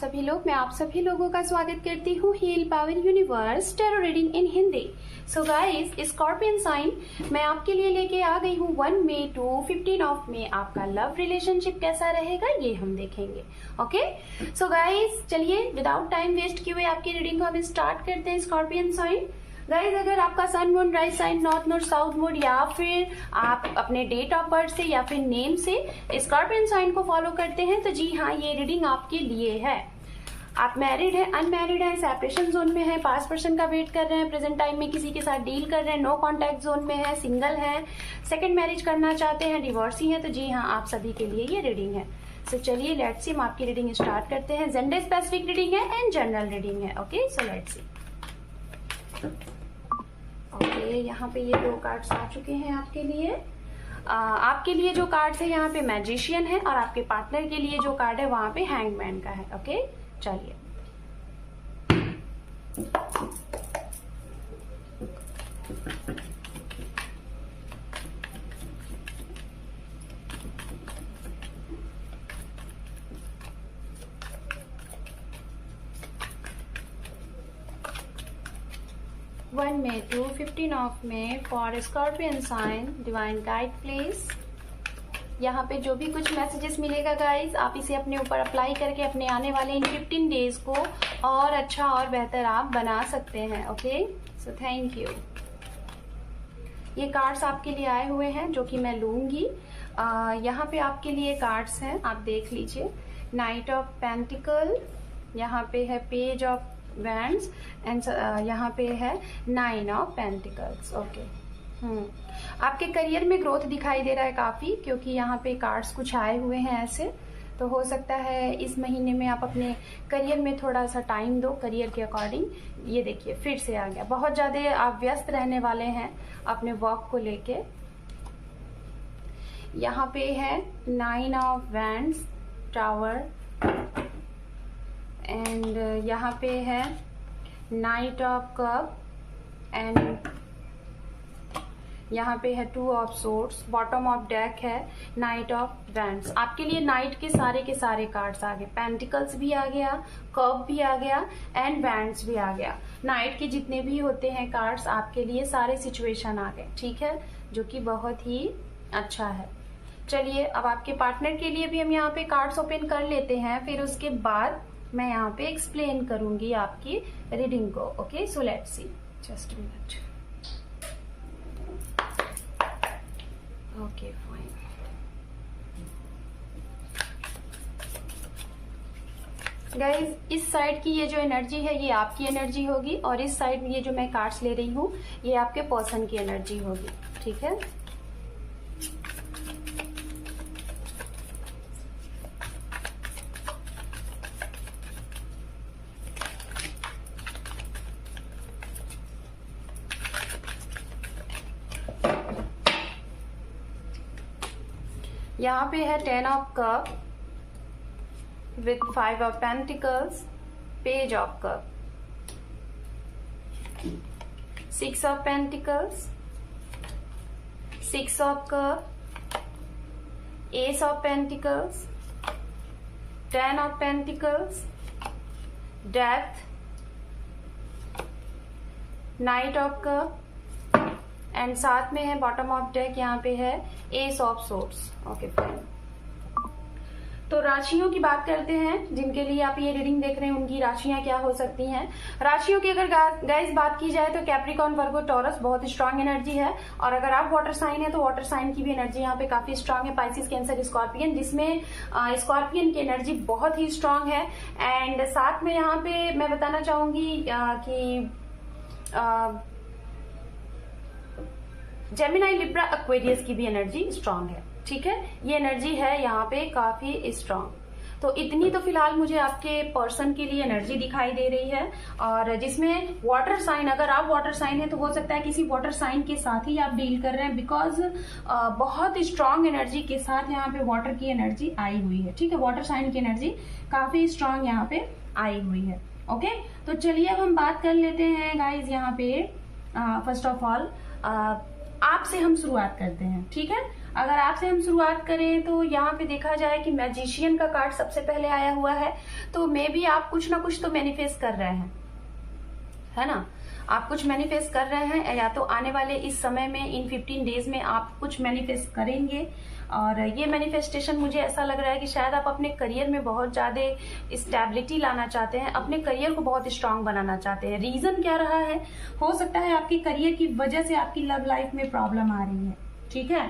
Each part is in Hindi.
सभी लोग, मैं आप सभी लोगों का स्वागत करती हूँ heal power universe tarot reading in Hindi. So guys, scorpion sign मैं आपके लिए लेके आ गई हूँ 1 मई टू 15 ऑफ मई। आपका लव रिलेशनशिप कैसा रहेगा ये हम देखेंगे। ओके, सो गाइस चलिए विदाउट टाइम वेस्ट किए हुए आपकी रीडिंग को हम स्टार्ट करते हैं। स्कॉर्पियन साइन गाइज, अगर आपका sun moon rise sign north node south mode या फिर आप अपने डेट ऑफ बर्थ से या फिर नेम से स्कॉर्पियन साइन को फॉलो करते हैं तो जी हाँ, ये रीडिंग आपके लिए है। आप मैरिड हैं, अनमैरिड हैं, सेपरेशन जोन में हैं, पास्ट पर्सन का वेट कर रहे हैं, प्रेजेंट टाइम में किसी के साथ डील कर रहे हैं, नो कॉन्टैक्ट जोन में है, सिंगल हैं, सेकंड मैरिज करना चाहते हैं, डिवोर्सी हैं, तो जी हाँ, आप सभी के लिए ये रीडिंग है। सो चलिए लेट्स सी, हम आपकी रीडिंग स्टार्ट करते हैं। जेंडर स्पेसिफिक रीडिंग है एंड जनरल रीडिंग है। Okay, so let's see. Okay, यहाँ पे ये 2 कार्ड्स आ चुके हैं आपके लिए। आपके लिए जो कार्ड है यहाँ पे मैजिशियन है और आपके पार्टनर के लिए जो कार्ड है वहां पे हैंगमैन का है। ओके, चलिए। 1 May to 15 of May for scorpion sign. Divine guide please. यहाँ पे जो भी कुछ मैसेजेस मिलेगा गाइज, आप इसे अपने ऊपर अप्लाई करके अपने आने वाले इन 15 डेज को और अच्छा और बेहतर आप बना सकते हैं। Okay, so thank you. ये कार्ड्स आपके लिए आए हुए हैं जो कि मैं लूंगी। यहाँ पे आपके लिए कार्ड्स हैं, आप देख लीजिए। नाइट ऑफ पेंटिकल, यहाँ पे है पेज ऑफ वैंड्स एंड यहाँ पे है 9 ऑफ पेंटिकल्स। ओके, आपके करियर में ग्रोथ दिखाई दे रहा है काफी, क्योंकि यहाँ पे कार्ड्स कुछ आए हुए हैं ऐसे। तो हो सकता है इस महीने में आप अपने करियर में थोड़ा सा टाइम दो करियर के अकॉर्डिंग। ये देखिए फिर से आ गया, बहुत ज्यादा आप व्यस्त रहने वाले हैं अपने वर्क को लेके। यहाँ पे है 9 ऑफ वैंड्स, टावर, एंड यहाँ पे है नाइट ऑफ कप एंड यहाँ पे है 2 of swords. Bottom of deck है नाइट ऑफ वैंड्स। आपके लिए नाइट के सारे कार्ड्स आ गए। पेंटिकल्स भी आ गया, कप भी आ गया एंड वैंड्स भी आ गया। नाइट के जितने भी होते हैं कार्ड्स आपके लिए सारे सिचुएशन आ गए, ठीक है, जो कि बहुत ही अच्छा है। चलिए अब आपके पार्टनर के लिए भी हम यहाँ पे कार्ड्स ओपन कर लेते हैं, फिर उसके बाद मैं यहाँ पे एक्सप्लेन करूंगी आपकी रीडिंग को। Okay, so let's see, just a minute. Okay fine. Guys, इस साइड की ये जो एनर्जी है ये आपकी एनर्जी होगी और इस साइड में ये जो मैं कार्ड्स ले रही हूँ ये आपके पर्सन की एनर्जी होगी, ठीक है। यहाँ पे है 10 of cup with 5 of pentacles, page of cup, 6 of pentacles, 6 of cup, S of pentacles, 10 of pentacles, death, night of cup and साथ में है बॉटम ऑफ डेक, यहाँ पे है S of swords. Okay fine. तो राशियों की बात करते हैं जिनके लिए आप ये रीडिंग देख रहे हैं, उनकी राशियां क्या हो सकती हैं। राशियों की अगर गाइस बात की जाए तो कैप्रिकॉर्न, वर्गो, टॉरस बहुत स्ट्रांग एनर्जी है। और अगर आप वाटर साइन है तो वाटर साइन की भी एनर्जी यहाँ पे काफी स्ट्रांग है। पाइसिस, कैंसर, स्कॉर्पियन, जिसमें स्कॉर्पियन की एनर्जी बहुत ही स्ट्रांग है। एंड साथ में यहाँ पे मैं बताना चाहूंगी कि जेमिनाई, लिब्रा, एक्वेरियस की भी एनर्जी स्ट्रांग है, ठीक है। ये एनर्जी है यहाँ पे काफी स्ट्रांग। तो इतनी तो फिलहाल मुझे आपके पर्सन के लिए एनर्जी दिखाई दे रही है। और जिसमें वाटर साइन, अगर आप वाटर साइन है तो हो सकता है किसी वाटर साइन के साथ ही आप डील कर रहे हैं, बिकॉज बहुत स्ट्रांग एनर्जी के साथ यहाँ पे वाटर की एनर्जी आई हुई है, ठीक है। वाटर साइन की एनर्जी काफी स्ट्रांग यहाँ पे आई हुई है। ओके, तो चलिए अब हम बात कर लेते हैं गाइज यहाँ पे फर्स्ट ऑफ ऑल आपसे हम शुरुआत करते हैं, ठीक है। अगर आपसे हम शुरुआत करें तो यहाँ पे देखा जाए कि मैजिशियन का कार्ड सबसे पहले आया हुआ है, तो मे बी आप कुछ ना कुछ तो मैनिफेस्ट कर रहे हैं, है ना। आप कुछ मैनिफेस्ट कर रहे हैं, या तो आने वाले इस समय में इन 15 डेज में आप कुछ मैनिफेस्ट करेंगे। और ये मैनिफेस्टेशन मुझे ऐसा लग रहा है कि शायद आप अपने करियर में बहुत ज्यादा स्टेबिलिटी लाना चाहते हैं, अपने करियर को बहुत स्ट्रांग बनाना चाहते हैं। रीजन क्या रहा है, हो सकता है आपके करियर की वजह से आपकी लव लाइफ में प्रॉब्लम आ रही है, ठीक है।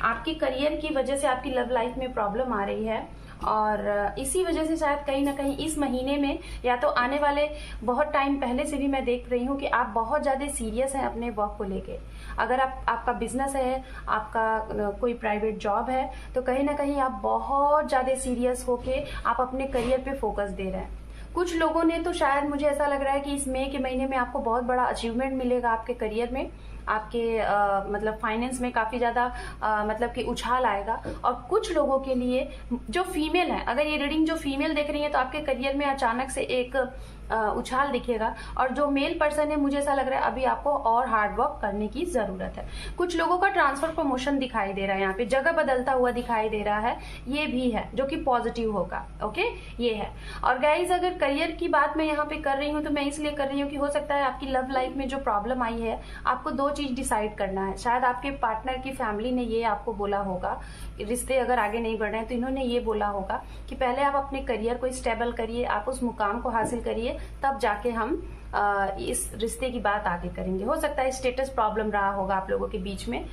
आपके करियर की वजह से आपकी लव लाइफ में प्रॉब्लम आ रही है, और इसी वजह से शायद कहीं ना कहीं इस महीने में या तो आने वाले बहुत टाइम पहले से भी मैं देख रही हूँ कि आप बहुत ज्यादा सीरियस हैं अपने वर्क को लेके। अगर आपका बिजनेस है, आपका कोई प्राइवेट जॉब है, तो कहीं ना कहीं आप बहुत ज्यादा सीरियस होके आप अपने करियर पे फोकस दे रहे हैं। कुछ लोगों ने तो शायद मुझे ऐसा लग रहा है कि इस मई के महीने में आपको बहुत बड़ा अचीवमेंट मिलेगा आपके करियर में, आपके मतलब फाइनेंस में काफी ज्यादा मतलब कि उछाल आएगा। और कुछ लोगों के लिए जो फीमेल है, अगर ये रीडिंग जो फीमेल देख रही है तो आपके करियर में अचानक से एक उछाल दिखेगा। और जो मेल पर्सन है, मुझे ऐसा लग रहा है अभी आपको और हार्ड वर्क करने की जरूरत है। कुछ लोगों का ट्रांसफर प्रमोशन दिखाई दे रहा है, यहाँ पे जगह बदलता हुआ दिखाई दे रहा है, ये भी है जो कि पॉजिटिव होगा। ओके, ये है। और गाइज, अगर करियर की बात मैं यहाँ पे कर रही हूँ तो मैं इसलिए कर रही हूँ कि हो सकता है आपकी लव लाइफ में जो प्रॉब्लम आई है, आपको दो चीज डिसाइड करना है। शायद आपके पार्टनर की फैमिली ने ये आपको बोला होगा, रिश्ते अगर आगे नहीं बढ़ रहे हैं तो इन्होंने ये बोला होगा कि पहले आप अपने करियर को स्टेबल करिए, आप उस मुकाम को हासिल करिए, तब जाके हम इस रिश्ते की बात आगे करेंगे। हो सकता है स्टेटस प्रॉब्लम रहा होगा आप लोगों के बीच में,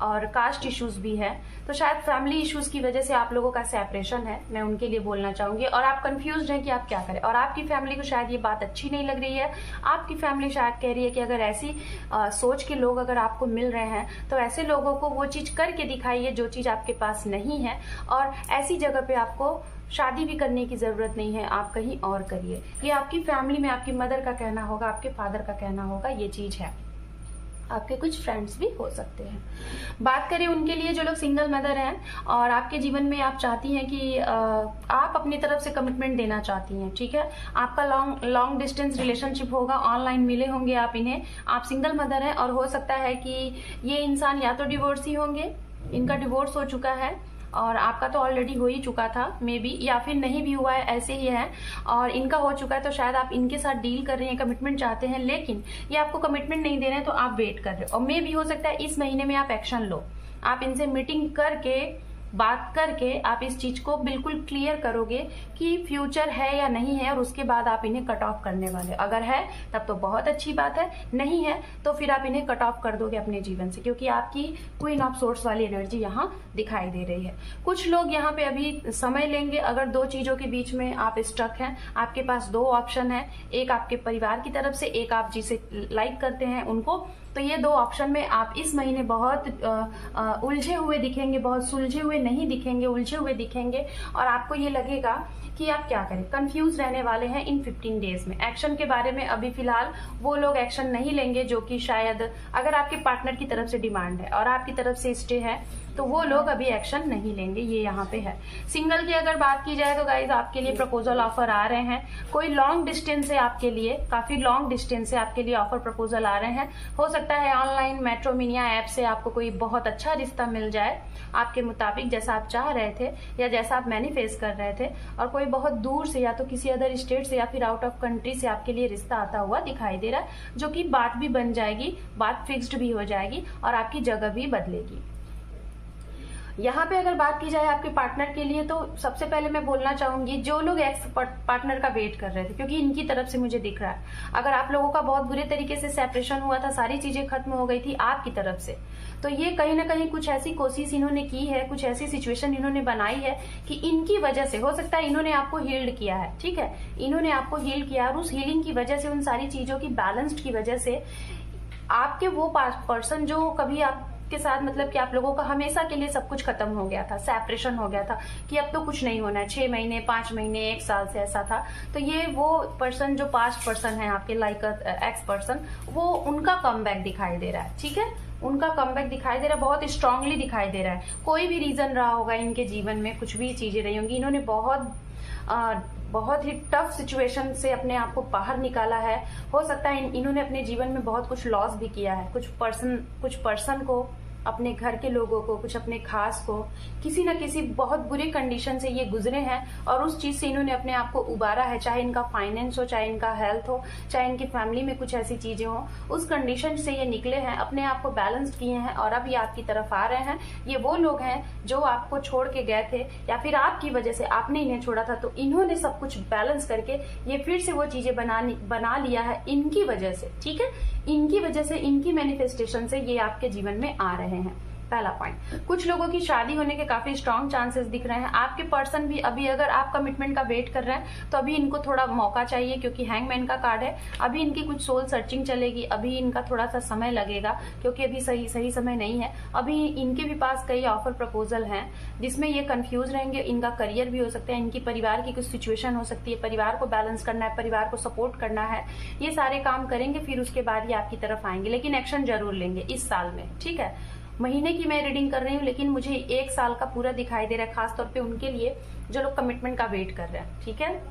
और कास्ट इश्यूज भी है, तो शायद फैमिली इश्यूज की वजह से आप लोगों का सेपरेशन है, मैं उनके लिए बोलना चाहूंगी। और आप कंफ्यूज हैं कि आप क्या करें, और आपकी फैमिली को शायद ये बात अच्छी नहीं लग रही है। आपकी फैमिली शायद कह रही है कि अगर ऐसी सोच के लोग अगर आपको मिल रहे हैं तो ऐसे लोगों को वो चीज करके दिखाइए जो चीज आपके पास नहीं है, और ऐसी जगह पे आपको शादी भी करने की जरूरत नहीं है, आप कहीं और करिए। ये आपकी फैमिली में आपकी मदर का कहना होगा, आपके फादर का कहना होगा, ये चीज है। आपके कुछ फ्रेंड्स भी हो सकते हैं। बात करें उनके लिए जो लोग सिंगल मदर हैं और आपके जीवन में आप चाहती हैं कि आप अपनी तरफ से कमिटमेंट देना चाहती हैं, ठीक है। आपका लॉन्ग डिस्टेंस रिलेशनशिप होगा, ऑनलाइन मिले होंगे आप इन्हें। आप सिंगल मदर हैं और हो सकता है कि ये इंसान या तो डिवोर्सी होंगे, इनका डिवोर्स हो चुका है, और आपका तो ऑलरेडी हो ही चुका था मे बी, या फिर नहीं भी हुआ है, ऐसे ही है, और इनका हो चुका है। तो शायद आप इनके साथ डील कर रही हैं, कमिटमेंट चाहते हैं, लेकिन ये आपको कमिटमेंट नहीं दे रहे हैं, तो आप वेट कर रहे हो। और मे भी हो सकता है इस महीने में आप एक्शन लो, आप इनसे मीटिंग करके बात करके आप इस चीज को बिल्कुल क्लियर करोगे कि फ्यूचर है या नहीं है, और उसके बाद आप इन्हें कट ऑफ करने वाले। अगर है तब तो बहुत अच्छी बात है, नहीं है तो फिर आप इन्हें कट ऑफ कर दोगे अपने जीवन से, क्योंकि आपकी क्वीन ऑफ सोर्स वाली एनर्जी यहाँ दिखाई दे रही है। कुछ लोग यहाँ पे अभी समय लेंगे। अगर दो चीजों के बीच में आप स्टक हैं, आपके पास दो ऑप्शन है, एक आपके परिवार की तरफ से, एक आप जिसे लाइक करते हैं उनको, तो ये दो ऑप्शन में आप इस महीने बहुत उलझे हुए दिखेंगे, बहुत सुलझे हुए नहीं दिखेंगे, उलझे हुए दिखेंगे, और आपको ये लगेगा कि आप क्या करें, कंफ्यूज रहने वाले हैं इन 15 डेज में। एक्शन के बारे में अभी फिलहाल वो लोग एक्शन नहीं लेंगे जो कि शायद अगर आपके पार्टनर की तरफ से डिमांड है और आपकी तरफ से स्टे है, तो वो लोग अभी एक्शन नहीं लेंगे, ये यहाँ पे है। सिंगल की अगर बात की जाए तो गाइज आपके लिए प्रपोजल ऑफर आ रहे हैं। कोई लॉन्ग डिस्टेंस से आपके लिए, काफी लॉन्ग डिस्टेंस से आपके लिए ऑफर प्रपोजल आ रहे हैं। हो सकता है ऑनलाइन मैट्रोमिनिया ऐप से आपको कोई बहुत अच्छा रिश्ता मिल जाए आपके मुताबिक, जैसा आप चाह रहे थे या जैसा आप मैनिफेस्ट कर रहे थे, और कोई बहुत दूर से या तो किसी अदर स्टेट से या फिर आउट ऑफ कंट्री से आपके लिए रिश्ता आता हुआ दिखाई दे रहा है, जो कि बात भी बन जाएगी, बात फिक्स्ड भी हो जाएगी और आपकी जगह भी बदलेगी। यहाँ पे अगर बात की जाए आपके पार्टनर के लिए, तो सबसे पहले मैं बोलना चाहूंगी जो लोग एक्स पार्टनर का वेट कर रहे थे, क्योंकि इनकी तरफ से मुझे दिख रहा है, अगर आप लोगों का बहुत बुरे तरीके से सेपरेशन हुआ था, सारी चीजें खत्म हो गई थी आपकी तरफ से, तो ये कहीं ना कहीं कुछ ऐसी कोशिश इन्होंने की है, कुछ ऐसी सिचुएशन इन्होंने बनाई है कि इनकी वजह से हो सकता है इन्होंने आपको हील्ड किया है, ठीक है, इन्होंने आपको हील किया, और उस हीलिंग की वजह से, उन सारी चीजों की बैलेंस्ड की वजह से आपके वो पर्सन जो कभी आप के साथ मतलब कि आप लोगों का हमेशा के लिए सब कुछ खत्म हो गया था, सेपरेशन हो गया था कि अब तो कुछ नहीं होना है, 6 महीने 5 महीने 1 साल से ऐसा था, तो ये वो पर्सन जो पास्ट पर्सन है आपके लाइक एक्स पर्सन, वो उनका कमबैक दिखाई दे रहा है, ठीक है, उनका कमबैक दिखाई दे रहा है, बहुत स्ट्रांगली दिखाई दे रहा है। कोई भी रीजन रहा होगा इनके जीवन में, कुछ भी चीजें रही होंगी, इन्होंने बहुत ही टफ सिचुएशन से अपने आप को बाहर निकाला है। हो सकता है इन्होंने अपने जीवन में बहुत कुछ लॉस भी किया है, कुछ पर्सन को अपने घर के लोगों को, कुछ अपने खास को, किसी न किसी बहुत बुरे कंडीशन से ये गुजरे हैं और उस चीज से इन्होंने अपने आप को उबारा है, चाहे इनका फाइनेंस हो, चाहे इनका हेल्थ हो, चाहे इनकी फैमिली में कुछ ऐसी चीजें हो, उस कंडीशन से ये निकले हैं, अपने आप को बैलेंस किए हैं और अब ये आपकी तरफ आ रहे हैं। ये वो लोग हैं जो आपको छोड़ के गए थे या फिर आपकी वजह से आपने इन्हें छोड़ा था, तो इन्होंने सब कुछ बैलेंस करके ये फिर से वो चीजें बना लिया है इनकी वजह से, ठीक है, इनकी वजह से, इनकी मैनिफेस्टेशन से ये आपके जीवन में आ रहे हैं। पहला पॉइंट, कुछ लोगों की शादी होने के काफी स्ट्रॉन्ग चांसेस दिख रहे हैं। आपके पर्सन भी अभी अगर आप कमिटमेंट का वेट कर रहे हैं तो अभी इनको थोड़ा मौका चाहिए, क्योंकि हैंगमैन का कार्ड है। अभी इनकी कुछ सोल सर्चिंग चलेगी, अभी इनका थोड़ा सा समय लगेगा, क्योंकि अभी सही समय नहीं है। अभी इनके भी पास कई ऑफर प्रपोजल हैं जिसमें ये कंफ्यूज रहेंगे। इनका करियर भी हो सकता है, इनकी परिवार की कुछ सिचुएशन हो सकती है, परिवार को बैलेंस करना है, परिवार को सपोर्ट करना है, ये सारे काम करेंगे, फिर उसके बाद ये आपकी तरफ आएंगे, लेकिन एक्शन जरूर लेंगे इस साल में, ठीक है। महीने की मैं रीडिंग कर रही हूँ, लेकिन मुझे 1 साल का पूरा दिखाई दे रहा है, खासतौर पे उनके लिए जो लोग कमिटमेंट का वेट कर रहे हैं, ठीक है,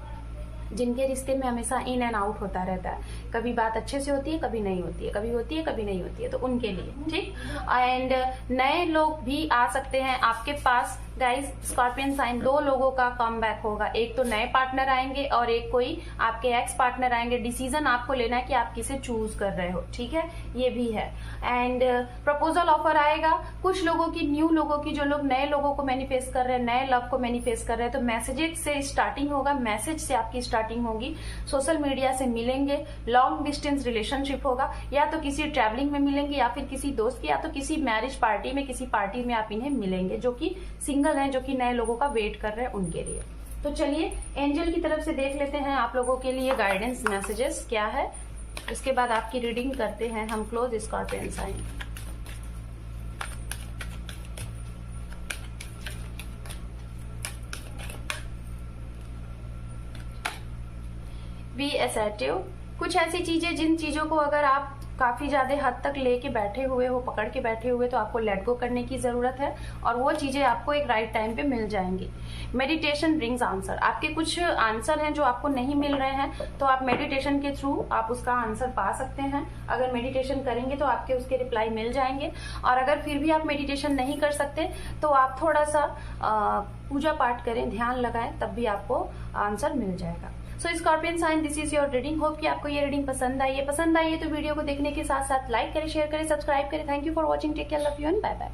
जिनके रिश्ते में हमेशा इन एंड आउट होता रहता है, कभी बात अच्छे से होती है, कभी नहीं होती है, कभी होती है, कभी नहीं होती है, तो उनके लिए, ठीक। एंड नए लोग भी आ सकते हैं आपके पास गाइस। स्कॉर्पियन साइन, 2 लोगों का कम बैक होगा, एक तो नए पार्टनर आएंगे और एक कोई आपके एक्स पार्टनर आएंगे। डिसीजन आपको लेना है कि आप किसे चूज कर रहे हो, ठीक है, ये भी है। एंड प्रपोजल ऑफर आएगा कुछ लोगों की, न्यू लोगों की, जो लोग नए लोगों को मैनिफेस्ट कर रहे हैं, नए लव को मैनिफेस्ट कर रहे हैं, तो मैसेजेस से स्टार्टिंग होगा, मैसेज से आपकी स्टार्टिंग होगी, सोशल मीडिया से मिलेंगे, लॉन्ग डिस्टेंस रिलेशनशिप होगा, या तो किसी ट्रैवलिंग में मिलेंगे, या फिर किसी दोस्त की, या तो किसी मैरिज पार्टी में, किसी पार्टी में आप इन्हें मिलेंगे, जो कि सिंगल हैं, जो कि नए लोगों का वेट कर रहे हैं उनके लिए। तो चलिए एंजल की तरफ से देख लेते हैं आप लोगों के लिए गाइडेंस मैसेजेस क्या है, उसके बाद आपकी रीडिंग करते हैं हम close scorpion sign. Be assertive, कुछ ऐसी चीजें जिन चीजों को अगर आप काफी ज्यादा हद तक लेके बैठे हुए हो, पकड़ के बैठे हुए, तो आपको लेट गो करने की जरूरत है और वो चीजें आपको एक राइट टाइम पे मिल जाएंगी। मेडिटेशन ब्रिंग्स आंसर, आपके कुछ आंसर हैं जो आपको नहीं मिल रहे हैं, तो आप मेडिटेशन के थ्रू आप उसका आंसर पा सकते हैं। अगर मेडिटेशन करेंगे तो आपके उसके रिप्लाई मिल जाएंगे, और अगर फिर भी आप मेडिटेशन नहीं कर सकते तो आप थोड़ा सा पूजा पाठ करें, ध्यान लगाएं, तब भी आपको आंसर मिल जाएगा। So scorpion sign, this is your reading. Hope कि आपको ये रीडिंग पसंद आई है तो वीडियो को देखने के साथ साथ लाइक करें, शेयर करें, सब्सक्राइब करें। Thank you for watching, take care, love you and bye bye.